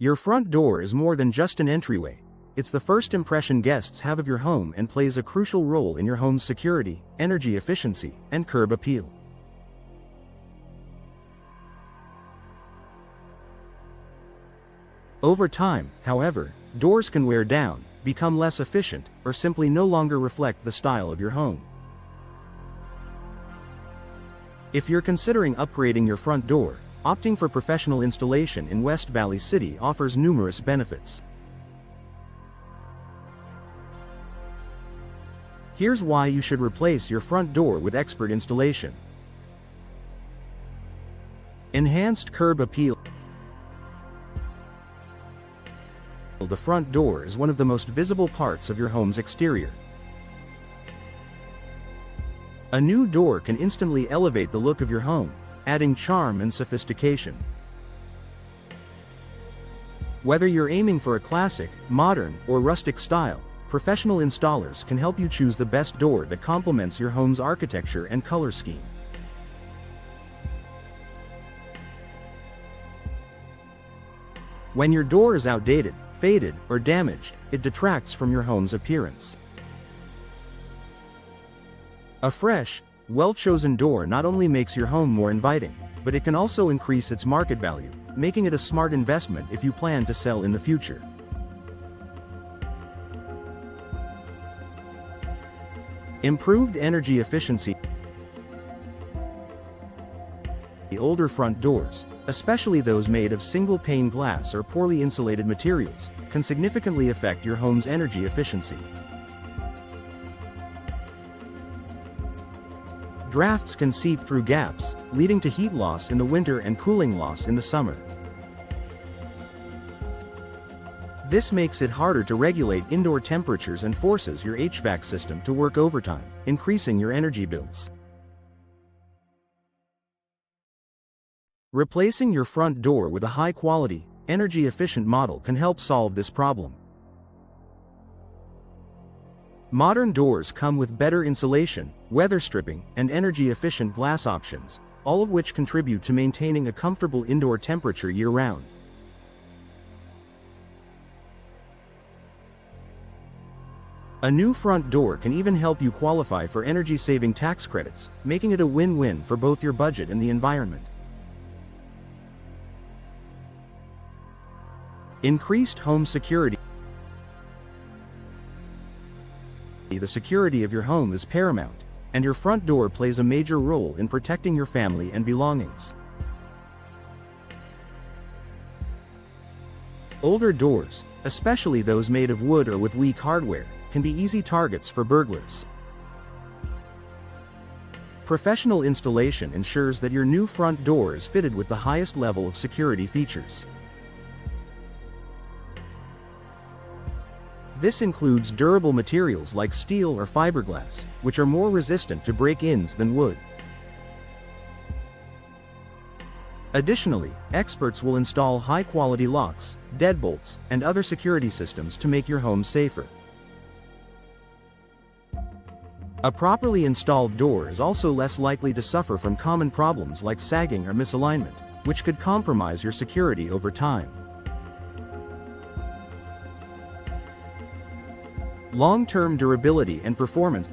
Your front door is more than just an entryway. It's the first impression guests have of your home and plays a crucial role in your home's security, energy efficiency, and curb appeal. Over time, however, doors can wear down, become less efficient, or simply no longer reflect the style of your home. If you're considering upgrading your front door, opting for professional installation in West Valley City offers numerous benefits. Here's why you should replace your front door with expert installation. Enhanced curb appeal. The front door is one of the most visible parts of your home's exterior. A new door can instantly elevate the look of your home, adding charm and sophistication. Whether you're aiming for a classic, modern, or rustic style, professional installers can help you choose the best door that complements your home's architecture and color scheme. When your door is outdated, faded, or damaged, it detracts from your home's appearance. A fresh, well-chosen door not only makes your home more inviting, but it can also increase its market value, making it a smart investment if you plan to sell in the future. Improved energy efficiency. The older front doors, especially those made of single-pane glass or poorly insulated materials, can significantly affect your home's energy efficiency. Drafts can seep through gaps, leading to heat loss in the winter and cooling loss in the summer. This makes it harder to regulate indoor temperatures and forces your HVAC system to work overtime, increasing your energy bills. Replacing your front door with a high-quality, energy-efficient model can help solve this problem. Modern doors come with better insulation, weather stripping, and energy-efficient glass options, all of which contribute to maintaining a comfortable indoor temperature year-round. A new front door can even help you qualify for energy-saving tax credits, making it a win-win for both your budget and the environment. Increased home security. The security of your home is paramount, and your front door plays a major role in protecting your family and belongings. Older doors, especially those made of wood or with weak hardware, can be easy targets for burglars. Professional installation ensures that your new front door is fitted with the highest level of security features. This includes durable materials like steel or fiberglass, which are more resistant to break-ins than wood. Additionally, experts will install high-quality locks, deadbolts, and other security systems to make your home safer. A properly installed door is also less likely to suffer from common problems like sagging or misalignment, which could compromise your security over time. Long-term durability and performance.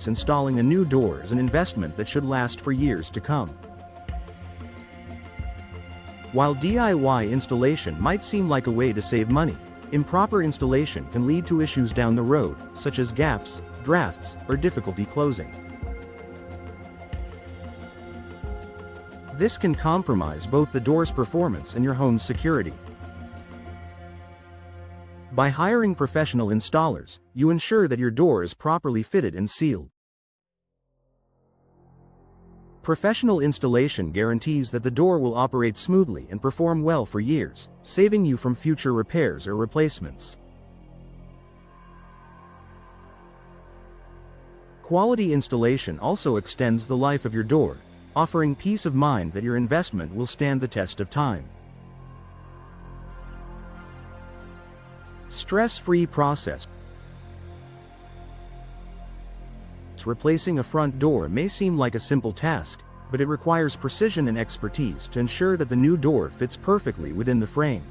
Installing a new door is an investment that should last for years to come. While DIY installation might seem like a way to save money, improper installation can lead to issues down the road, such as gaps, drafts, or difficulty closing. This can compromise both the door's performance and your home's security. By hiring professional installers, you ensure that your door is properly fitted and sealed. Professional installation guarantees that the door will operate smoothly and perform well for years, saving you from future repairs or replacements. Quality installation also extends the life of your door, offering peace of mind that your investment will stand the test of time. Stress-free process. Replacing a front door may seem like a simple task, but it requires precision and expertise to ensure that the new door fits perfectly within the frame.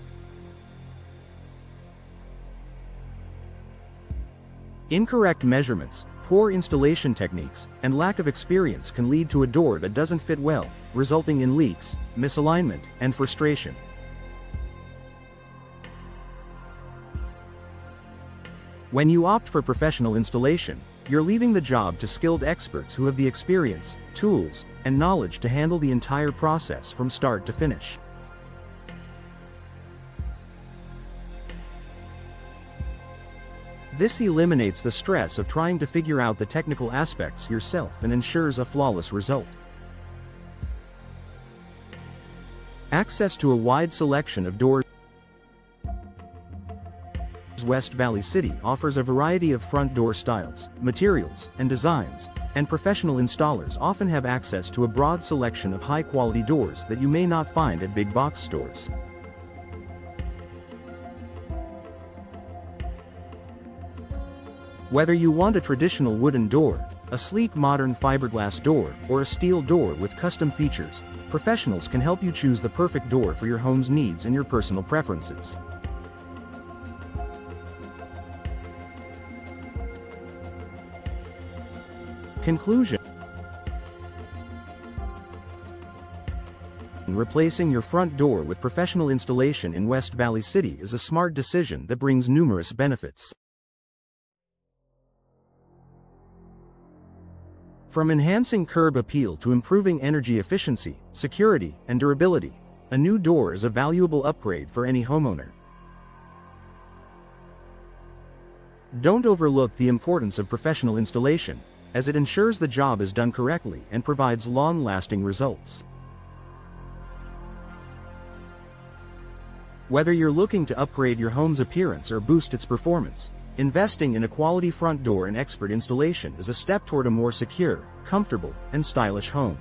Incorrect measurements, poor installation techniques, and lack of experience can lead to a door that doesn't fit well, resulting in leaks, misalignment, and frustration. When you opt for professional installation, you're leaving the job to skilled experts who have the experience, tools, and knowledge to handle the entire process from start to finish. This eliminates the stress of trying to figure out the technical aspects yourself and ensures a flawless result. Access to a wide selection of doors. West Valley City offers a variety of front door styles, materials, and designs, and professional installers often have access to a broad selection of high-quality doors that you may not find at big box stores. Whether you want a traditional wooden door, a sleek modern fiberglass door, or a steel door with custom features, professionals can help you choose the perfect door for your home's needs and your personal preferences. Conclusion: replacing your front door with professional installation in West Valley City is a smart decision that brings numerous benefits. From enhancing curb appeal to improving energy efficiency, security, and durability, a new door is a valuable upgrade for any homeowner. Don't overlook the importance of professional installation, as it ensures the job is done correctly and provides long-lasting results. Whether you're looking to upgrade your home's appearance or boost its performance, investing in a quality front door and expert installation is a step toward a more secure, comfortable, and stylish home.